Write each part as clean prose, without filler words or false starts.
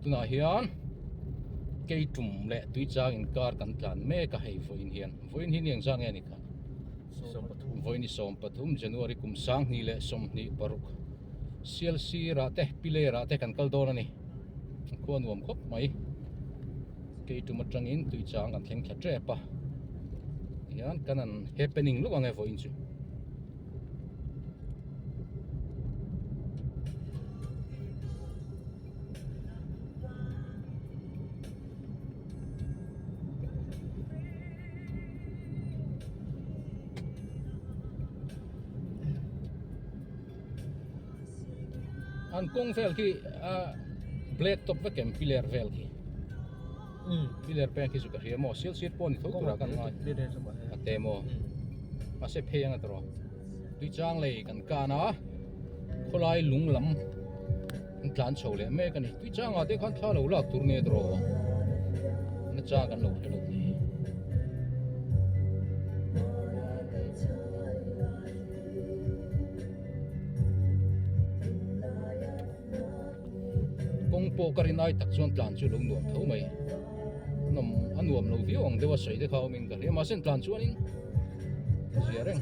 tuna hian cây trùm lệ túi trang in car kan tlan me ka hei voin hian yang jang ani ka voin ni som pathum January kum sang ni le som ni paruk Sialsîr ra te pile ra te kan kal don ani khua nuam khop mai cây trùm atang in túi trang kan thleng thla tre pa hian kan an happening lu ange voin chu an kong vel ki black top ve kem pillar vel ki pillar pen ki su ka hiamo Sialsîr pon thok tura kan ngai atemo ase pheyang atro tui chang lei kan kana kholai lunglam tlan chole me kan ni tui chang ate khan thla lo lak tur ne dro na cha kan lo thelo ni po karinai tak chuan tlan chu lung nuam tho mai nom anuam lo viong dewa sei de khau min kal ma sen tlan chuan in ziareng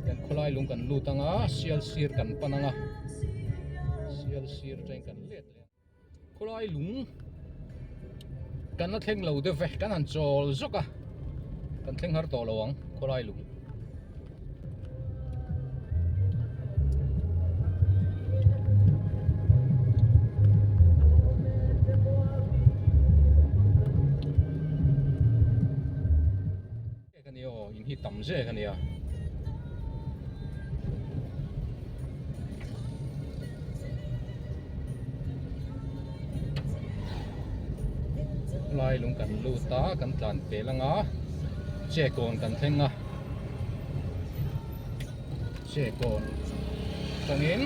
kan kholai lung kan lutanga Sialsîr kan pananga Sialsîr train kan let le kholai lung kan na thleng lo de ve kan han chol zoka kan thleng har to lawang kholai lung hi tam je kan ya lai lung kan lu ta kan tlan pe langa che kon kan thenga che kon tangin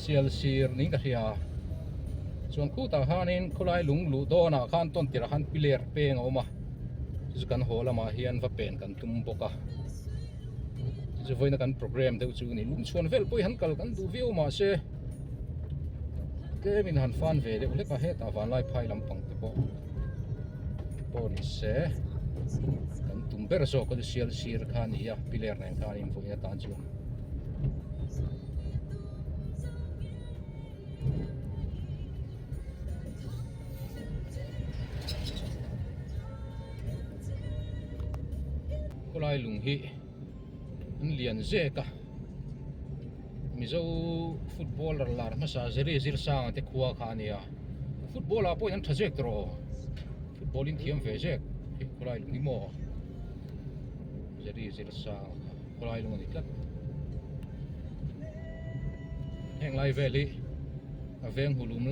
Sialsîr ning ka hia chuan khu ta hanin khulai lung lu do na khan ton tira han piler peng oma chu kan hola ma hian va pen kan tum boka chu voina kan program deuh chu ni Lungchhuan vel poi han kal kan du view ma se ke min han fan ve de ule ka he ta van lai phai lampang te po ni se kan tum ber so ko Sialsîr khan hi piler nen khan in voina tan chu kholai lung hi an lian zeka mizo footballer lar ma sa zeri zir sang te khua khania football a point an thajek tro football in thiam ve jek kholai lung mo zeri zir sang kholai lung ni tlat heng lai veli aveng hulum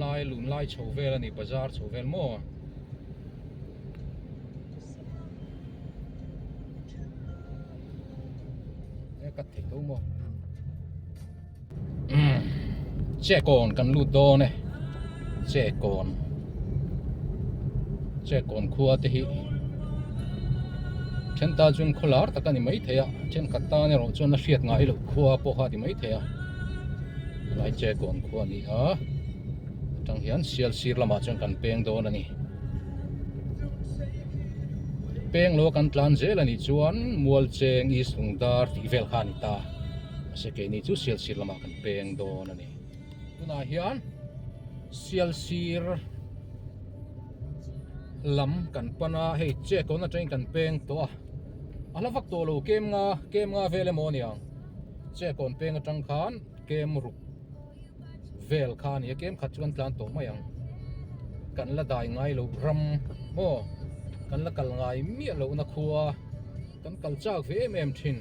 lai chho vel ani bazar chho vel mo cắt thịt đâu mà trẻ con cần lụt đo này trẻ con khua thì chân ta chuyên khô lár ta cái mấy thế à chân cắt ta này rồi chuyên nó phiệt ngay rồi khua po ha thì mấy thế à lại trẻ con khua này à trong hiến Sialsîr là mà chuyên cần peng đo này peng lo kan tlan je la ni chuan mual cheng i sungdar ti vel khan ta se ke ni chu Sialsîr lama kan peng do na ni tuna hian Sialsîr lam kan pana hei che ko na train kan peng to ala vak to lo kem nga vele mo niang che kon peng atang khan kem ru vel khan ya kem khat chuan tlan to mayang kan la dai ngai lo ram mo kan la kal ngai mi lo na khua kan kal chak ve em thin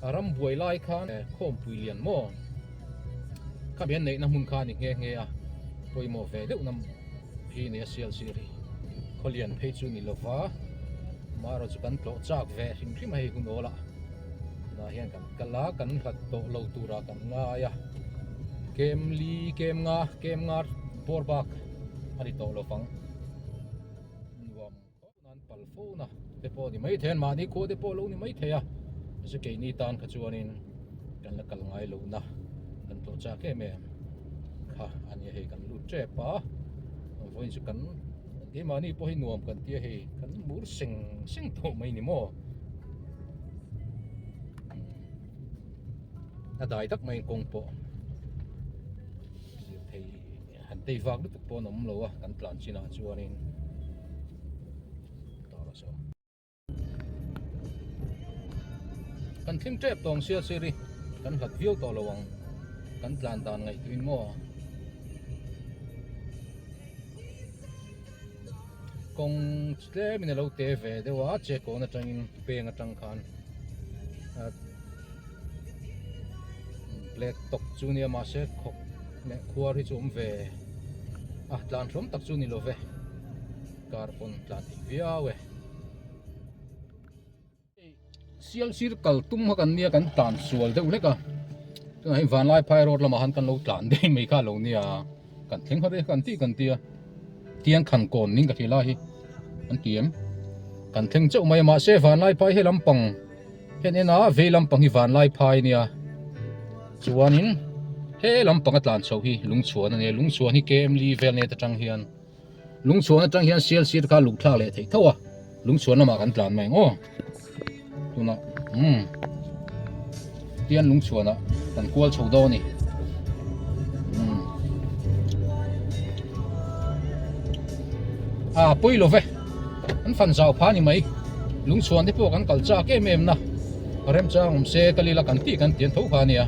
aram buai lai khan khom pui lian mo kha bian nei na mun khan ni nge a poi mo ve deuh nam hi ne Sialsîr kholian phei chu ni lova maro chu kan tlo chak ve hring hrim hei hun ola na hian kan kala kan hlat to lo tura kan nga ya kem nga borbak ani to lo fang nuam nan pal fo na te po ni mai then ma ni ko te po lo ni mai the ya se ke ni tan kha chuanin kan la kal ngai lo na kan to cha ke me ha ani hei kan lu tre pa voin chu kan ke mani po hi nuam kan tia hei kan mur sing tho mai ni mo a dai tak mai kong po thei han tei vak lu po nom lo a kan plan china chuanin ta la so kan thim trep tong Sialsîr ri kan hlat viau to lawang kan plan dan ngai tuin mo kong tle min lo te ve de wa che ko na tangin peng atang khan plek tok chu ni ma se khok ne khua ri chum ve a tlan thom tak chu ni lo ve kar pon tlan via we Sialsîr kal tum ha kan nia kan tan sual de uleka tu hai van lai phai road lama han kan lo tlan de mai kha lo nia kan theng ha re kan tia tiang khan kon ning ka thila hi an tiam kan theng chau mai ma se van lai phai he lampang hen ena ve lampang hi van lai phai nia chuanin he lampang atlan chho hi Lungchhuan ane Lungchhuan hi kem li vel ne ta tang hian Lungchhuan atang hian Sialsîr kha lu thla le thei thawa Lungchhuan lama kan tlan mai ngo tuna tian Lungchhuan a kan kual chho do ni pui lo ve an fan zau pha ni mai Lungchhuan te po kan kal cha ke mem na rem cha se kalila kan tian tho kha ni a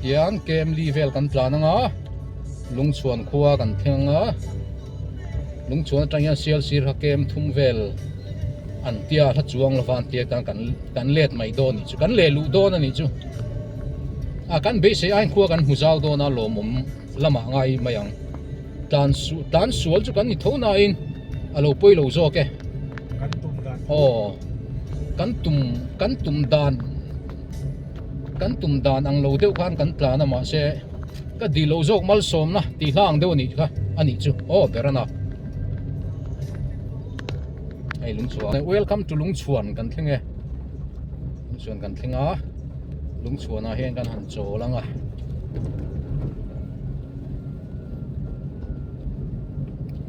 tian kem level kan plan nga Lungchhuan khua kan thenga Lungchhuan atang hian Sialsîr ha kem thum vel an tia tha chuang lawan tia kan let mai do ni chu kan le lu do na ni chu kan be se ai khua kan huzal do na lo mom lama ngai mayang tan sual chu kan ni thona in alo poi lo zo ke kan tum dan kan tum dan ang lo deuh khan kan plana ma se ka di lo zok mal som na ti hlang deuh ni kha ani chu berana ai Lungchhuan welcome to Lungchhuan kan thlenge Lungchhuan kan thlenga Lungchhuan a hen kan han chaw langa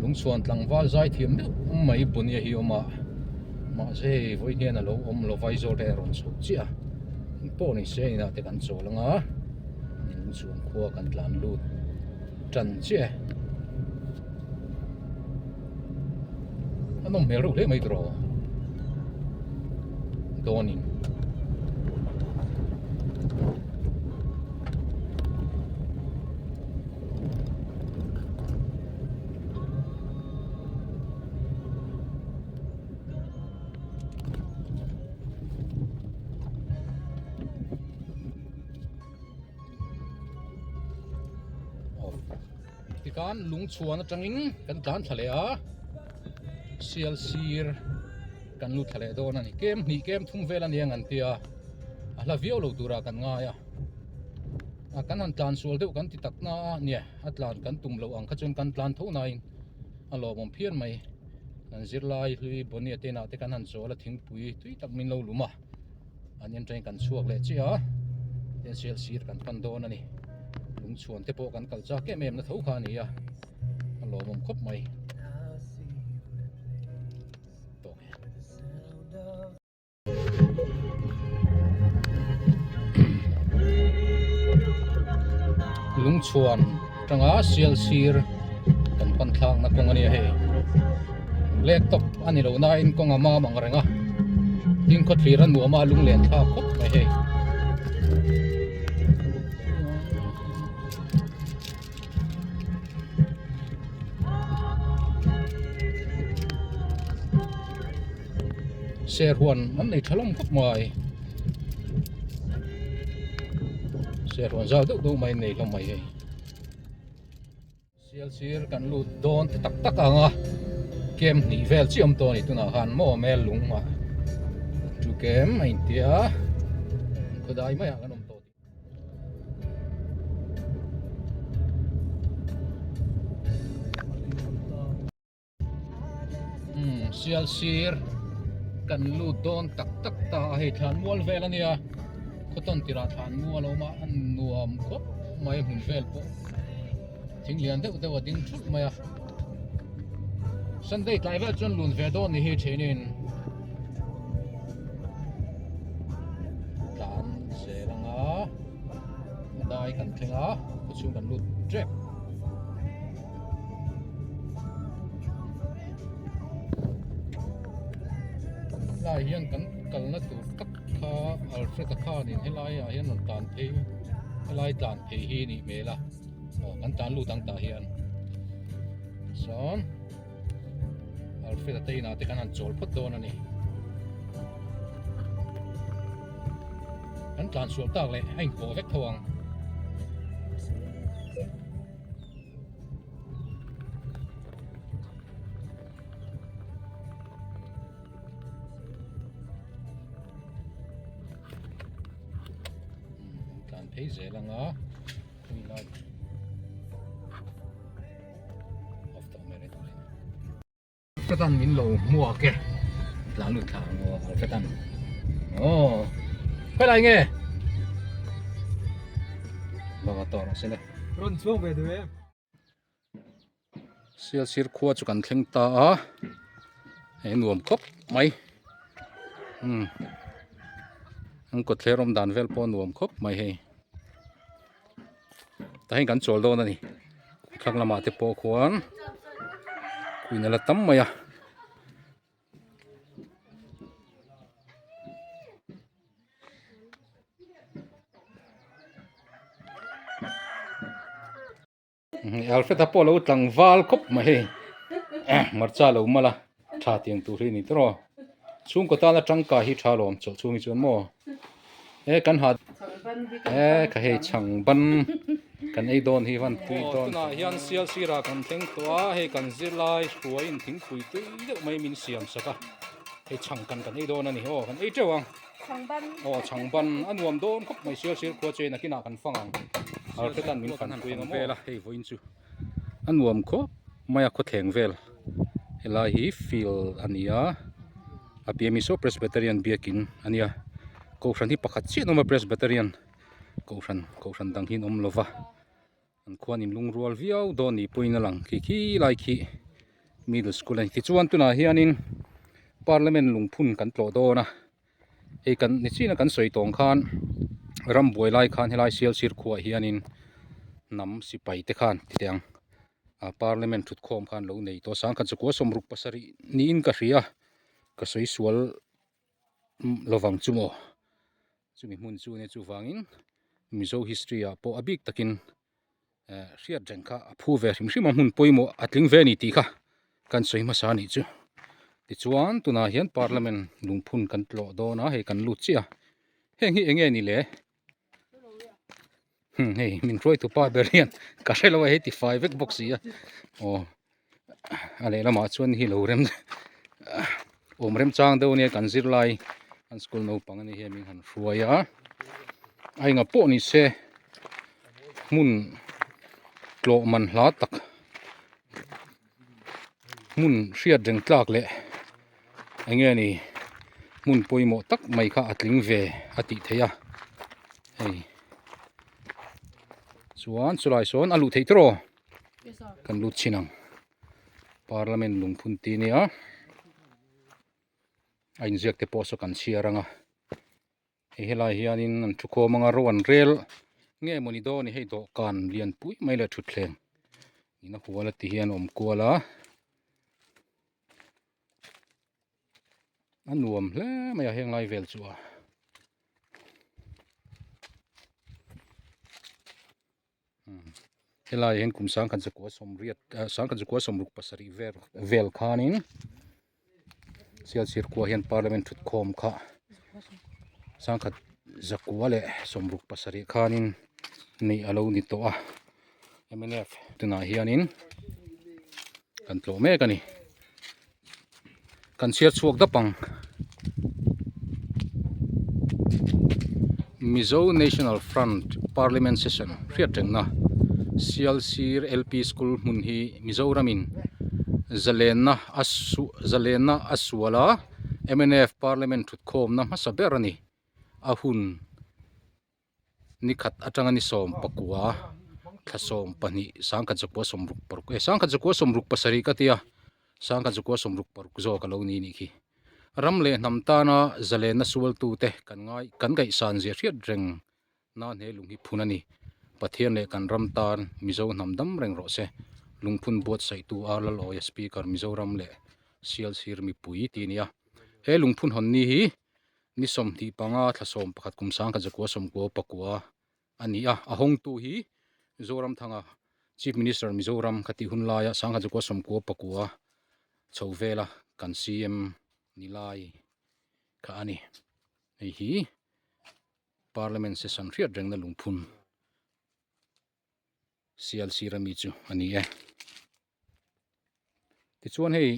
Lungchhuan tlangwal zai thiam deuh mai bunia hi oma ma se voi hian alo om lo vai zo te ron chho chia po ni se ina te kan chaw langa Lungchhuan khua kan tlan lut tran che nó mèo rủ thế mấy trò đồ nhìn thì kan Lungchhuan atangin kan tlan thale a Sialsîr kan lu thale do na ni kem thum vel an yang an tia la viau lo tura kan nga ya kan han tlan sual deuh kan ti tak na nia atlan kan tum lo ang kha chun kan tlan tho na in alo mom phian mai kan zirlai hlui bonia te na te kan han chaw la thing pui tui tak min lo luma an yan train kan chuak le chi a ten Sialsîr kan pan do na ni Lungchhuan te po kan kal cha ke mem na tho kha ni ya alo mom khop mai Lungchhuan tanga Sialsîr kan pan thlang na kong ani he laptop ani lo na in kong ama mang renga ding khot firan nu ama lung len tha khop mai he Serhuan an nei thalom khop mai Serhuan zau deuh mai nei lo mai he Sialsîr kan lu don tak tak anga kem ni vel chiam to ni tuna han mo mel lung ma chu kem ai tia khodai mai ang anom to Sialsîr kan lu don tak ta he than mual vel ania khoton tira than mual oma an nuam khop mai hun vel po thing lian deuh deuh a ding thut mai a Sunday tlai vel chuan lun ve dawn ni hi theinin tlan selanga dai kan thlenga chung kan lut trek lai hian kan kalna tur tak kha Alfred kha nin helai a hian non tan phei helai tan phei hi ni mela kan tan lu tang ta hian son Alfred atei na te kan an chol phot don ani kan tan sual tak le ain ko vek thawang thấy dễ là ngó we like after minute cái tan min lầu mua kìa lá lụt thả mua cái tan quay lại nghe vào tỏ nó sẽ đây run xuống về đấy Sialsir khua cho cần khen ta ấy nuam khóc mày anh có thể rom đàn vel po nuam khóc mày hay tahin kan chol do na ni thak lama te po khuan kuina la tam maya Alfred apo lo tlang wal khop ma he marcha lo mala tha tiang tu ri ni tro chung ko ta la tangka hi tha lom chol chung hi chon mo kan ha ka he chang ban kan ei don hi van tui don na hian Sialsîr kan theng tua he kan zirlai huai in thing pui tui deuh mai min siam saka he chang kan ei don ani kan ei tewang changban anuam don khop mai Sialsîr khua che na kina kan fangang Alfredan min kan pui ngam vela he voin chu anuam kho maya kho theng vel helai hi feel ania apiami so Presbyterian biakin ania ko hran hi pakhat chi noma Presbyterian ko hran dang hin om lova an khuan in lungrual viau doni puina lang ki lai khi middle school ani ti chuan tuna hianin parliament lungphun kan tlo dona e kan ni china kan soitong khan ram buai lai khan helai Sialsîr khua hianin nam sipai te khan tiang parliament thut khom khan lo nei to sang kan chukwa somruk pasari ni in ka hria ka soi sual lovang chumo chumi mun chu ne chu wangin mizo history a po abik takin riat jengkha aphu ve hrim mun poimo atling ve ni ti kha kan soi ma sa ni chu ti chuan tuna hian parliament lungphun kan tlo do na he kan lut chia heng hi enge ni le hey min roi tu pa berian ka relo 85 vek box ya ale lama chuan hi lo rem rem chang do ne kan zirlai an school no pangani he min han ruaya ai nga po ni se mun tlo man hla tak mun riat reng tlak le enge ni mun poimo tak mai kha atling ve ati theya hey chuan chulai sawn alu thei tro kan lut chinang parliament lungphun ti nia ain ziak te po so kan siaranga helai hianin an thukho manga ro an rel nge moni do ni hei do kan lian pui mai la thut thleng ina huala ti hian om kuala anuam hle mai heng lai vel chuwa helai hen kum sang kan zakwa somriat sang kan zakwa somruk pasari vel khanin Sialsîr khua hian parliament thut khom kha sang khat zakwa le somruk pasari khanin nei alo ni to a MNF tuna hianin kan tlo me kani kan siat chuak dapang Mizo National Front Parliament Session riat rengna Sialsîr LP School mun hi Mizoramin zalena aswala MNF Parliament thut khom na masaberani ahun nikhat atangani som pakua thlasawm pahnih sangkhat zakua somruk paruk sangkhat zakua somruk pasari ka tia sangkhat zakua somruk paruk zo ka lo ni khi ram le hnam ta na zale na sual tu te kan gai san zia riat reng na ne lung hi phun ani pathian le kan ram tan mizo hnam dam reng ro se lungphun bot sai tu ala lo ya speaker mizoram le sialsir mi pui ti nia he lungphun hon ni hi ni som ti panga thlasawm pakhat kum sangkhat zakua som ko pakua ani a hong tu hi mizoram thanga chief minister mizoram khati hunlaya sangkhat zakua som ko pakua chhovela kan cm nilai ka ani hei hi parliament session riat reng na lungphun Sialsir mi chu ani ti chuan hei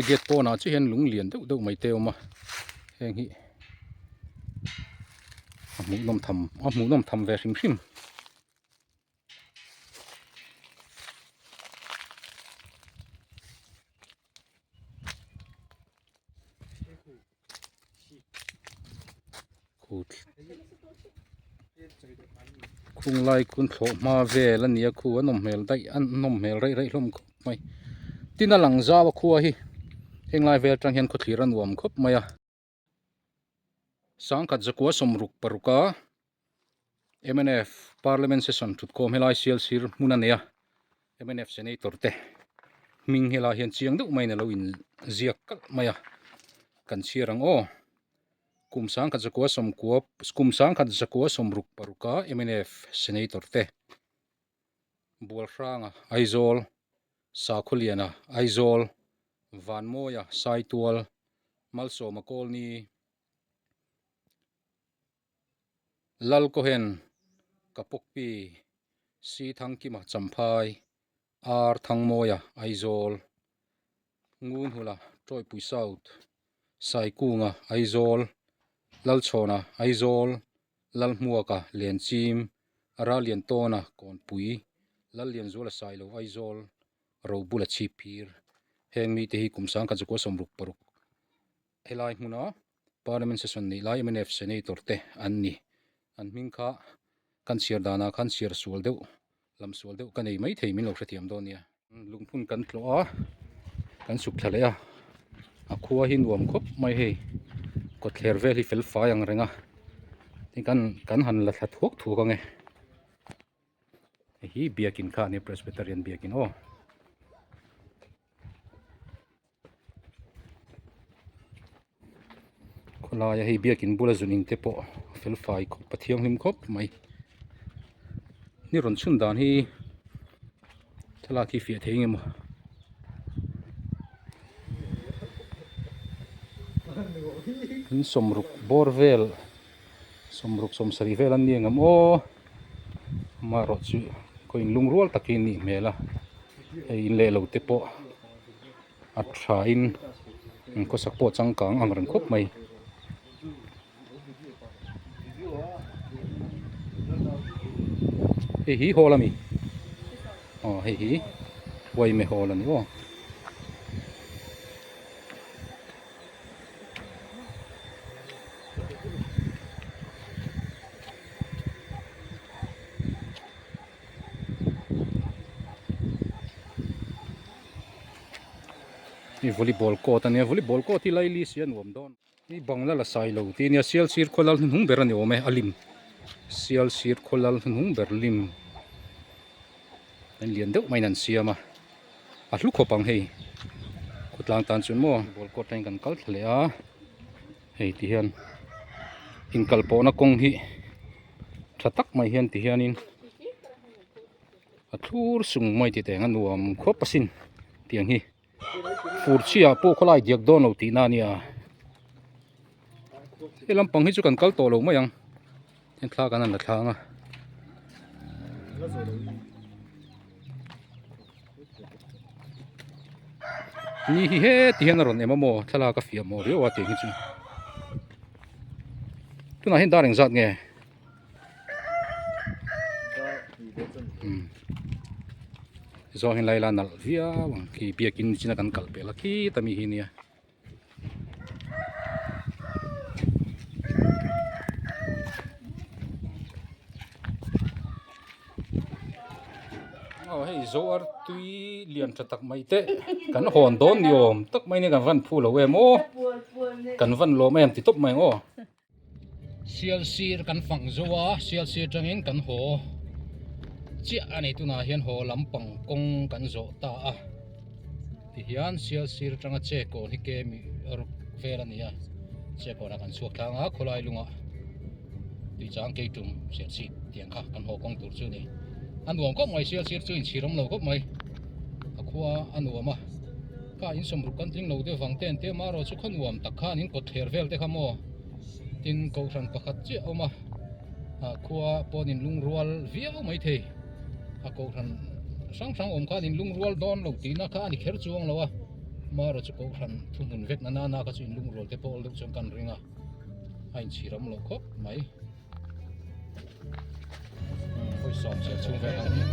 gate pawna chu hian lung lian deuh mai te awma heng hi a hmuh nawm tham ve hrim hrim khung lai kun thlo ma vel ania khu anom hmel dai an nom hmel rei hlom mai tin a lang zawa khua hi henglai vel tang hian khawthlir an nuam khop mai a sangkhat zakua somruk paruka MNF parliament session thutkhawm helai Sialsir hmun ania MNF senator te ming helai hian chiang deuh mai na lo in ziak kal mai a kan chiarang kum sangkhat zakua somruk paruka MNF senator te bual hranga aizol sakhuliana aizol vanmoya saitual malsoma kolni lalkohen kapokpi si thangkima champhai ar thangmoya aizol ngun hula troi pui south saikunga aizol lalchhona aizol lalhmuaka lianchim ara lian tona kon pui lal lian zola sailo aizol robula chipir heng mi te hi kum sangkhat zakua somruk paruk helai hmuna parliament session ni lai MNF senator te anni an hming kha kan chiar dana kan chiar sual deuh lam sual deuh kan ei mai thei min lo hrethiam dawn nia lungphun kan tlo a kan suk thlale a khua hi nuam khop mai hei kawtthler vel hi fel fai ang renga tin kan han la thla thuak thu ka nge hi biakin kha ni presbyterian biakin khulaya hei biakin bula zuning te po fel fai khop pathiam hlim khop mai ni ron chun dan hi thalak hi fia theing emaw in somruk borvel somruk somsari vel an niangam ma ro chu ko in lungrual takin ni hmela hei in le lo te po a tha in ko sak po changkang ang rang khop mai hei hi holami hei hi wai me holani ni volleyball court ania volleyball court hi lai li sian nuam don ni bangla la sai lo ti nia Sialsir kholal hung ber ani ome alim Sialsir kholal hung ber lim an lian deuh mai nan siama a hlu khopang hei khutlang tan chun mo ball court tang kan kal thle a hei ti hian in kalpona kong hi thatak mai hian ti hianin a thur sung mai ti teng anuam khopasin tiang hi furchia po kholai diak don lo ti na nia elam pang hi chu kan kal to lo mai ang en thla kan an la thlanga ni hi he ti hian ron emamo thala ka fiam mo rio ati hi chu tuna hin dareng zat nge zo hin laila nal via wang ki biakin china kan kalpe la ki tami hi nia hei zo ar tui lian tha tak mai te kan hon don yom tak mai ni kan van phu lo em o kan van lo em ti top mai o Sialsir kan fang zo a Sialsir tangin kan ho chia ani tuna hian ho lampang kong kan zo ta a ti hian Sialsir tanga che ko hi ke mi ruk vel ania che ko na kan suak thanga kholai lunga ti chang ke tum Sialsir tiang kha kan ho kong tur chu ni anuam ko mai Sialsir chu in chiram lo ko mai a khua anuam a ka in som ruk kan tling lo de wang ten te ma ro chu khanuam tak khan in ko ther vel te khamo tin ko ran pakhat chi oma a khua ponin lung rual viau mai the a ko ran sang sang om khan in lung rual don lo ti na kha ani kher chuang lo a ma ro chu ko ran thumun vek na na ka chu in lung rual te pol lu chong kan ringa a in chiram lo khop mai hoi som se chung ve ani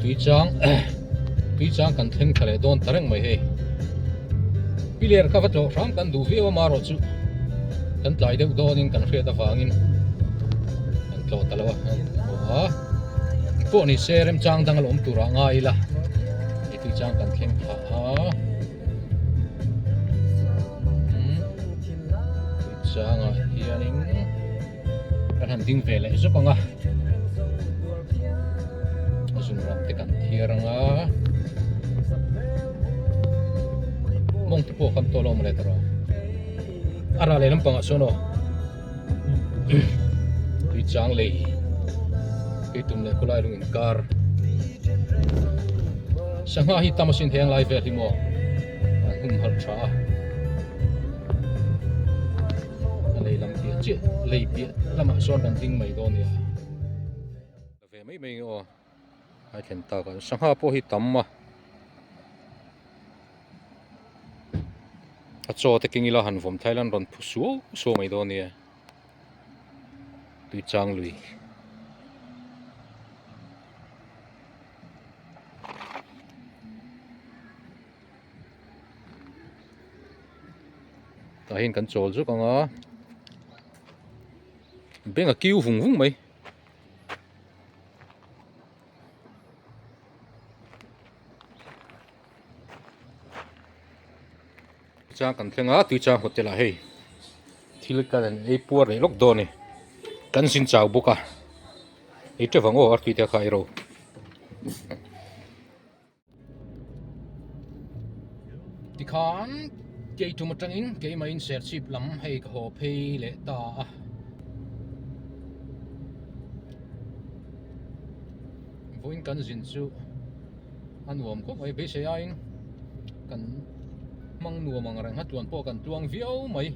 tui chang kan thleng thale don tareng mai he piler ka vatlo ram kan du viwa maro chu kan tlai deuh donin kan hriat awangin kan tlo talawa oha po ni serem chang dang lom tura ngai la e tui chang kan thleng tha tui chang a hianin kan han ding ve le zokanga ram te kan thiranga mong te po kan tolo mo letro ara le lam panga sono tui chang le ke tum le kulai lung in kar sanga hi tamasin heng lai ve hi mo an hum har tha le lam ti chi le pi lama son kan ding mai do ni ve mai mai o ai thlen ta ka sangha po hi tamma a chaw te kingila han vom Thailand ron phusu so mai do ni tui chang lui ta hin kan chol chu kanga benga kiu vung vung mai chang kan thlenga tui chang hotel a hei thil kan ei puar nei lok do ni kan sin chaw boka ei te wango ar tui te khai ro ti khan ke tu matangin ke mai in share chip lam hei ka ho phei le ta a voin kan zin chu anuam ko mai be se ain kan mang nuam ang rang hatuan po kan tuang viau mai